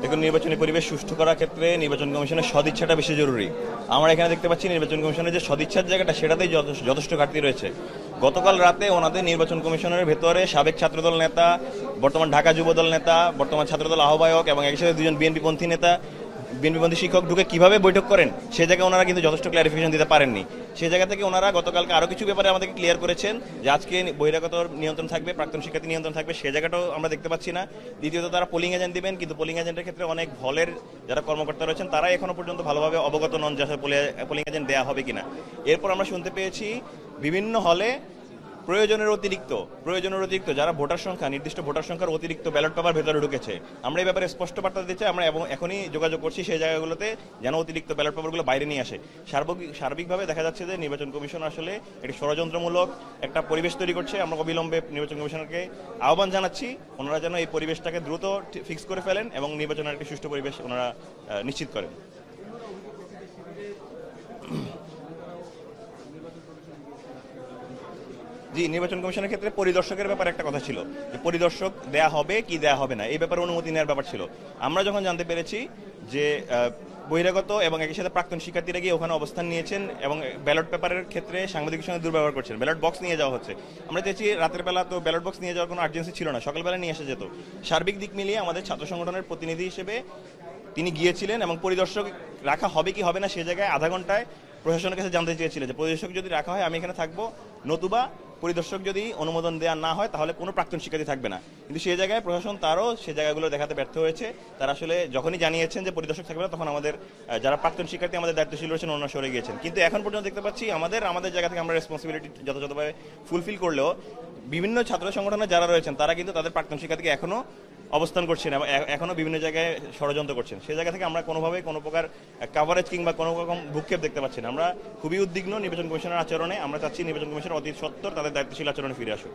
দেখুন, নির্বাচনী পরিবেশ সুষ্ঠু করার ক্ষেত্রে নির্বাচন কমিশনের সদিচ্ছাটা বেশি জরুরি। আমরা এখানে দেখতে পাচ্ছি নির্বাচন কমিশনের যে সদিচ্ছার জায়গাটা, সেটাতেই যথেষ্ট ঘাটতি রয়েছে। গতকাল রাতে ওনাদের নির্বাচন কমিশনের ভেতরে সাবেক ছাত্রদল নেতা, বর্তমান ঢাকা যুবদল নেতা, বর্তমান ছাত্রদল আহ্বায়ক এবং একই সাথে দুজন বিএনপিপন্থী নেতা, বিএনপিপন্থী শিক্ষক ঢুকে কিভাবে বৈঠক করেন, সে জায়গায় ওনারা কিন্তু যথেষ্ট ক্লারিফিকেশন দিতে পারেননি। সেই জায়গা থেকে ওনারা গতকালকে আরও কিছু ব্যাপারে আমাদেরকে ক্লিয়ার করেছেন যে আজকে বহিরাগত নিয়ন্ত্রণ থাকবে, প্রাক্তন শিক্ষার্থী নিয়ন্ত্রণ থাকবে, সে জায়গাটাও আমরা দেখতে পাচ্ছি না। দ্বিতীয়ত, তারা পোলিং এজেন্ট দিবেন, কিন্তু পোলিং এজেন্টের ক্ষেত্রে অনেক হলের যারা কর্মকর্তা রয়েছেন তারাই এখনো পর্যন্ত ভালোভাবে অবগত নন যে আসলে পোলিং এজেন্ট দেওয়া হবে কিনা। এরপর আমরা শুনতে পেয়েছি বিভিন্ন হলে প্রয়োজনের অতিরিক্ত যারা ভোটার সংখ্যা, নির্দিষ্ট ভোটার সংখ্যার অতিরিক্ত ব্যালট পেপার ভেতরে ঢুকেছে। আমরা এই ব্যাপারে স্পষ্ট বার্তা দিতে চাই, আমরা এবং এখনই যোগাযোগ করছি সেই জায়গাগুলোতে যেন অতিরিক্ত ব্যালট পেপারগুলো বাইরে নিয়ে আসে। সার্বিকভাবে দেখা যাচ্ছে যে নির্বাচন কমিশন আসলে একটি ষড়যন্ত্রমূলক একটা পরিবেশ তৈরি করছে। আমরা অবিলম্বে নির্বাচন কমিশনকে আহ্বান জানাচ্ছি ওনারা যেন এই পরিবেশটাকে দ্রুত ফিক্স করে ফেলেন এবং নির্বাচনের একটি সুষ্ঠু পরিবেশ ওনারা নিশ্চিত করেন। জি, নির্বাচন কমিশনের ক্ষেত্রে পরিদর্শকের ব্যাপারে একটা কথা ছিল যে পরিদর্শক দেয়া হবে কি দেয়া হবে না, এই ব্যাপারে অনুমতি নেওয়ার ব্যাপার ছিল। আমরা যখন জানতে পেরেছি যে বহিরাগত এবং একই সাথে প্রাক্তন শিক্ষার্থীরা গিয়ে ওখানে অবস্থান নিয়েছেন এবং ব্যালট পেপারের ক্ষেত্রে সাংবাদিকের সঙ্গে দুর্ব্যবহার করছেন, ব্যালট বক্স নিয়ে যাওয়া হচ্ছে। আমরা চেয়েছি রাতের বেলা তো ব্যালট বক্স নিয়ে যাওয়ার কোনো আর্জেন্সি ছিল না, সকালবেলা নিয়ে এসে যেত। সার্বিক দিক মিলিয়ে আমাদের ছাত্র সংগঠনের প্রতিনিধি হিসেবে তিনি গিয়েছিলেন এবং পরিদর্শক রাখা হবে কি হবে না সে জায়গায় আধা ঘন্টায় প্রশাসনের কাছে জানতে চেয়েছিলেন যে পরিদর্শক যদি রাখা হয় আমি এখানে থাকবো, নতুবা পরিদর্শক যদি অনুমোদন দেওয়া না হয় তাহলে কোনো প্রাক্তন শিক্ষার্থী থাকবে না। কিন্তু সেই জায়গায় প্রশাসন তারও সে জায়গাগুলো দেখাতে ব্যর্থ হয়েছে। তারা আসলে যখনই জানিয়েছেন যে পরিদর্শক থাকবে না, তখন আমাদের যারা প্রাক্তন শিক্ষার্থী আমাদের দায়িত্বশীল রয়েছেন ওনারা সরে গিয়েছেন। কিন্তু এখন পর্যন্ত দেখতে পাচ্ছি আমাদের জায়গা থেকে আমরা রেসপন্সিবিলিটি যথাযথভাবে ফুলফিল করলেও বিভিন্ন ছাত্র সংগঠনের যারা রয়েছেন তারা কিন্তু তাদের প্রাক্তন শিক্ষার্থীকে এখনও অবস্থান করছেন এবং এখনও বিভিন্ন জায়গায় ষড়যন্ত্র করছেন। সেই জায়গা থেকে আমরা কোনোভাবে কোনো প্রকার কাভারেজ কিংবা কোনো রকম ভূক্ষেপ দেখতে পাচ্ছি না। আমরা খুবই উদ্বিগ্ন নির্বাচন কমিশনের আচরণে। আমরা চাচ্ছি নির্বাচন কমিশনের অতি সত্বর তাদের দায়িত্বশীল আচরণে ফিরে আসুক।